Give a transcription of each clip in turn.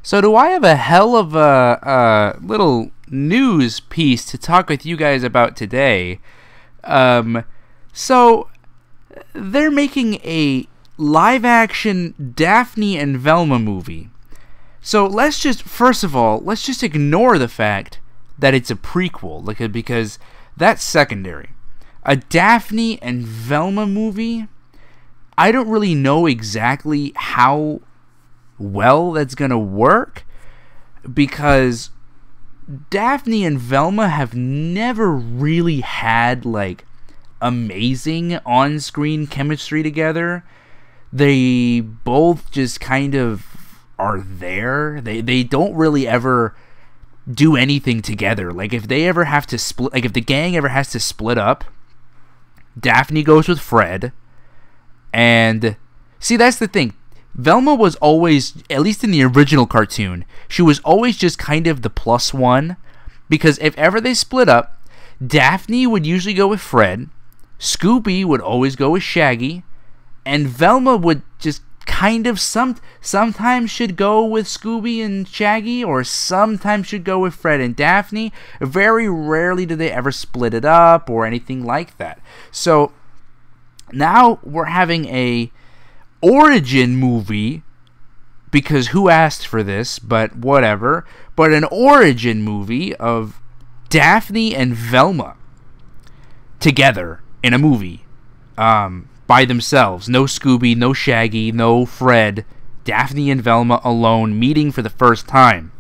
So do I have a hell of a little news piece to talk with you guys about today. So they're making a live-action Daphne and Velma movie. So first of all, let's just ignore the fact that it's a prequel, because that's secondary. A Daphne and Velma movie, I don't really know exactly how well that's gonna work, because Daphne and Velma have never really had amazing on-screen chemistry together. They both just kind of are there. They don't really ever do anything together. If they ever have to split, if the gang ever has to split up, Daphne goes with Fred. And see, that's the thing. Velma was always, at least in the original cartoon, she was always just kind of the plus one, because if ever they split up, Daphne would usually go with Fred, Scooby would always go with Shaggy, and Velma would just kind of sometimes should go with Scooby and Shaggy, or sometimes should go with Fred and Daphne. Very rarely do they ever split it up or anything like that. So now we're having a origin movie, because who asked for this, but whatever, but an origin movie of Daphne and Velma together in a movie, by themselves. No Scooby, no Shaggy, no Fred. Daphne and Velma alone, meeting for the first time.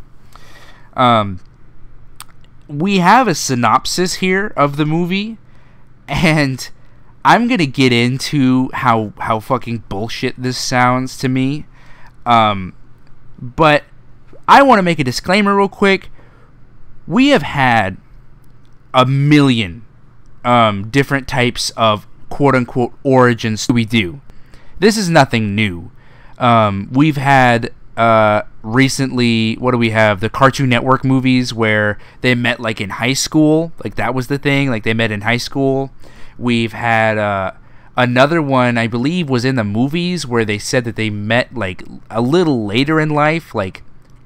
We have a synopsis here of the movie, and I'm gonna get into how fucking bullshit this sounds to me. But I want to make a disclaimer real quick. We have had a million different types of quote-unquote origin Scooby Doo. This is nothing new. We've had recently, what do we have? The Cartoon Network movies where they met in high school. That was the thing. They met in high school. We've had another one, I believe, was in the movies where they said that they met a little later in life,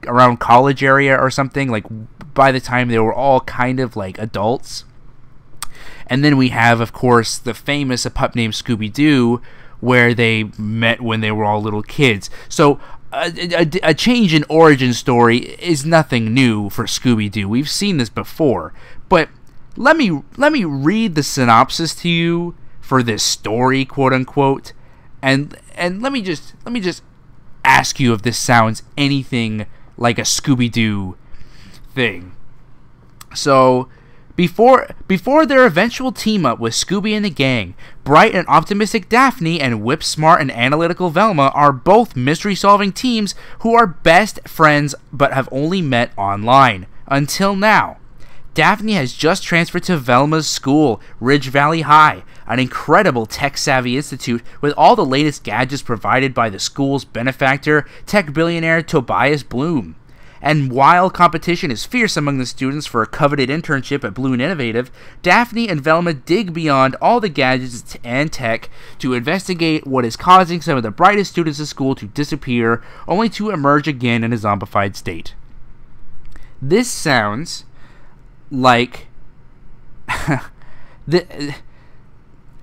around college area or something, by the time they were all kind of adults. And then we have, of course, the famous A Pup Named Scooby Doo, where they met when they were all little kids. So a change in origin story is nothing new for Scooby Doo. We've seen this before, but let me read the synopsis to you for this story, quote unquote, and let me just ask you if this sounds anything like a Scooby Doo thing. So before their eventual team up with Scooby and the gang, bright and optimistic Daphne and whip-smart and analytical Velma are both mystery-solving teams who are best friends but have only met online. Until now. Daphne has just transferred to Velma's school, Ridge Valley High, an incredible tech-savvy institute with all the latest gadgets provided by the school's benefactor, tech billionaire Tobias Bloom. And while competition is fierce among the students for a coveted internship at Bloom Innovative, Daphne and Velma dig beyond all the gadgets and tech to investigate what is causing some of the brightest students of school to disappear, only to emerge again in a zombified state. This sounds like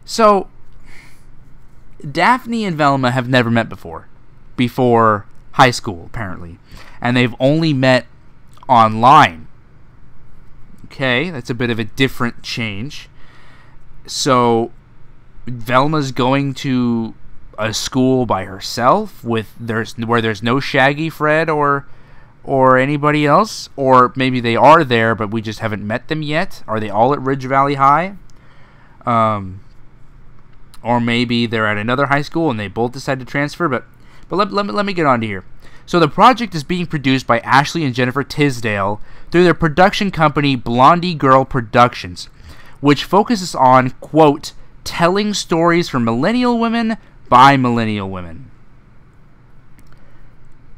so Daphne and Velma have never met before high school, apparently, and they've only met online. Okay, that's a bit of a different change. So Velma's going to a school by herself where there's no Shaggy, Fred, or anybody else, or maybe they are there but we just haven't met them yet. Are they all at Ridge Valley High? Or maybe they're at another high school and they both decide to transfer. But let me get on to here. So the project is being produced by Ashley and Jennifer Tisdale through their production company Blondie Girl Productions, which focuses on, quote, telling stories for millennial women by millennial women.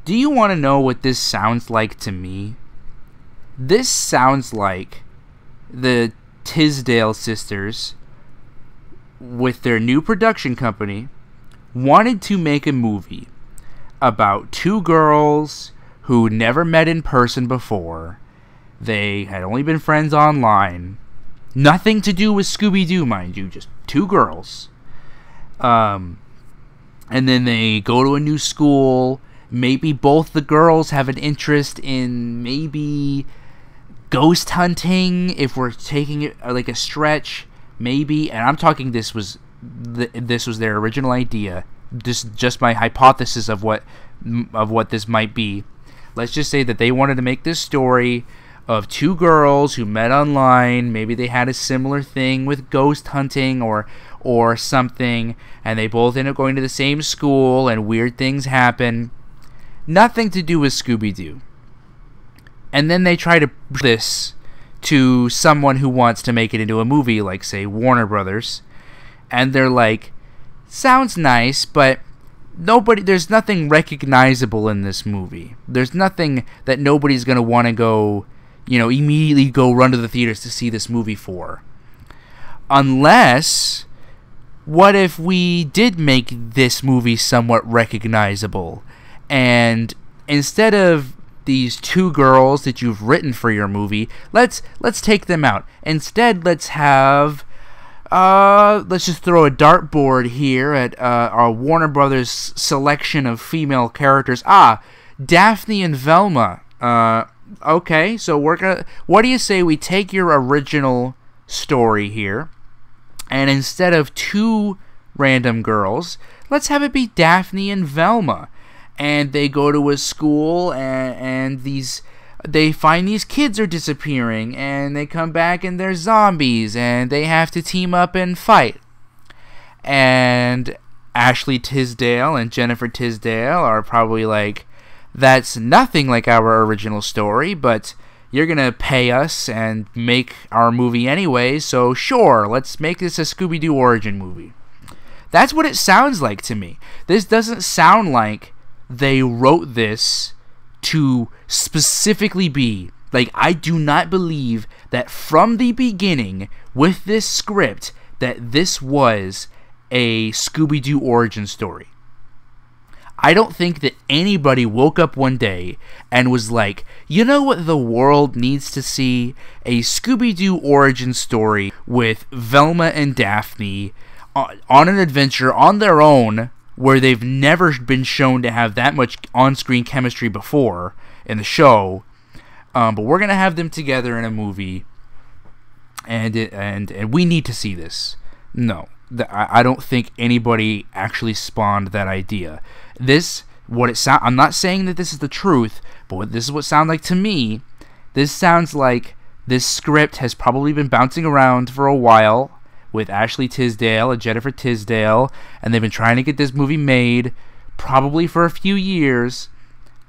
Do you want to know what this sounds like to me? This sounds like the Tisdale sisters, with their new production company, wanted to make a movie about two girls who never met in person before. They had only been friends online. Nothing to do with Scooby-Doo, mind you, just two girls. And then they go to a new school. Maybe both the girls have an interest in maybe ghost hunting, if we're taking it like a stretch, maybe. And I'm talking this was their original idea. This is just my hypothesis of what this might be. Let's just say that they wanted to make this story of two girls who met online. Maybe they had a similar thing with ghost hunting or something, and they both end up going to the same school, and weird things happen. Nothing to do with Scooby-Doo. And then they try to bring this to someone who wants to make it into a movie, like, say, Warner Brothers. And they're like, sounds nice, but there's nothing recognizable in this movie. There's nothing that nobody's going to want to go, immediately go run to the theaters to see this movie for. Unless, what if we did make this movie somewhat recognizable? And instead of these two girls that you've written for your movie, let's take them out. Instead, let's have, let's just throw a dartboard here at our Warner Brothers selection of female characters. Daphne and Velma. Okay, so what do you say we take your original story here, and instead of two random girls, let's have it be Daphne and Velma. And they go to a school, and they find these kids are disappearing, and they come back and they're zombies, and they have to team up and fight. And Ashley Tisdale and Jennifer Tisdale are probably like, that's nothing like our original story, but you're going to pay us and make our movie anyway, so sure, let's make this a Scooby-Doo origin movie. That's what it sounds like to me. This doesn't sound like they wrote this to specifically be, like, I do not believe that from the beginning with this script that this was a Scooby-Doo origin story. I don't think that anybody woke up one day and was like, you know what the world needs to see? A Scooby-Doo origin story with Velma and Daphne on an adventure on their own, where they've never been shown to have that much on-screen chemistry before in the show, but we're gonna have them together in a movie, and we need to see this. No, I don't think anybody actually spawned that idea. I'm not saying that this is the truth, but this is what it sounds like to me. This sounds like this script has probably been bouncing around for a while with Ashley Tisdale and Jennifer Tisdale, and they've been trying to get this movie made probably for a few years,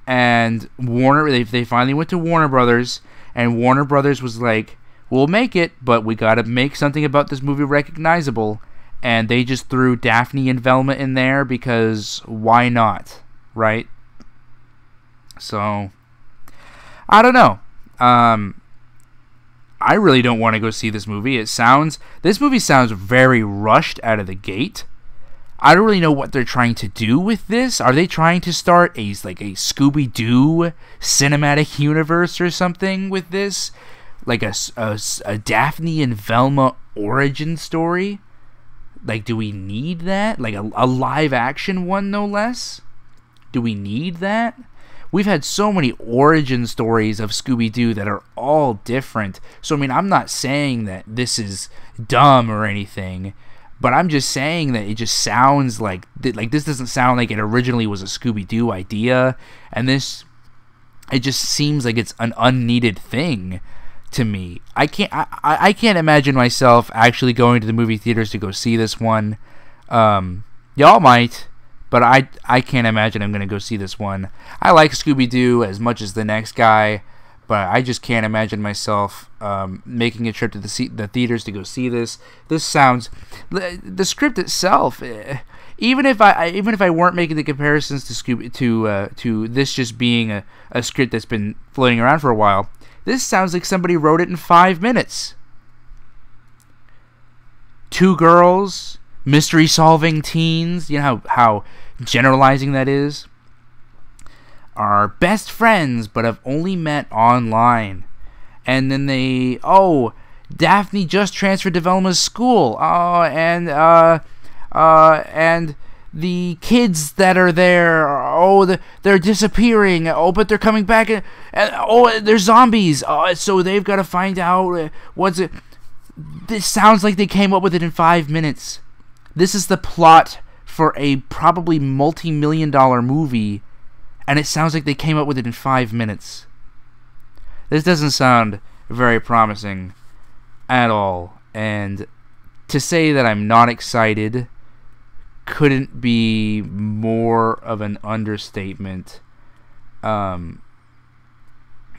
and they finally went to Warner Brothers, and Warner Brothers was like, we'll make it, but we gotta make something about this movie recognizable, and they just threw Daphne and Velma in there because why not, right? So, I don't know. I really don't want to go see this movie. This movie sounds very rushed out of the gate. I don't really know what they're trying to do with this. Are they trying to start a Scooby Doo Cinematic Universe or something with this? Like a Daphne and Velma origin story? Like, do we need that? Like a live action one, no less? Do we need that? We've had so many origin stories of Scooby-Doo that are all different. So, I mean, I'm not saying that this is dumb or anything, but I'm just saying that it just sounds like this doesn't sound like it originally was a Scooby-Doo idea, and it just seems like it's an unneeded thing to me. I can't imagine myself actually going to the movie theaters to go see this one. Y'all might, but I can't imagine I'm going to go see this one. I like Scooby-Doo as much as the next guy, but I just can't imagine myself making a trip to the theaters to go see this. This sounds... The script itself, even if I weren't making the comparisons to this just being a script that's been floating around for a while, this sounds like somebody wrote it in 5 minutes. Two girls... mystery-solving teens, you know how generalizing that is. are best friends but have only met online. And then Daphne just transferred to Velma's school. And the kids that are there, they're disappearing. But they're coming back. And they're zombies. So they've got to find out what's it. This sounds like they came up with it in 5 minutes. This is the plot for a probably multi-million-dollar movie, and it sounds like they came up with it in 5 minutes. This doesn't sound very promising at all, and to say that I'm not excited couldn't be more of an understatement. I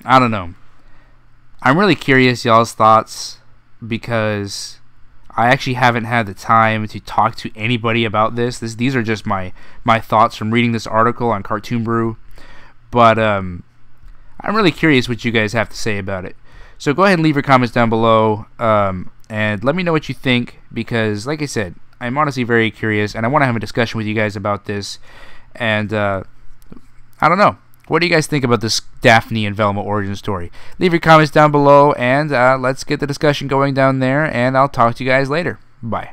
don't know. I'm really curious y'all's thoughts, because I actually haven't had the time to talk to anybody about this. These are just my thoughts from reading this article on Cartoon Brew. But I'm really curious what you guys have to say about it. So go ahead and leave your comments down below, and let me know what you think, because like I said, I'm honestly very curious, and I want to have a discussion with you guys about this. And I don't know. What do you guys think about this Daphne and Velma origin story? Leave your comments down below, and let's get the discussion going down there, and I'll talk to you guys later. Bye.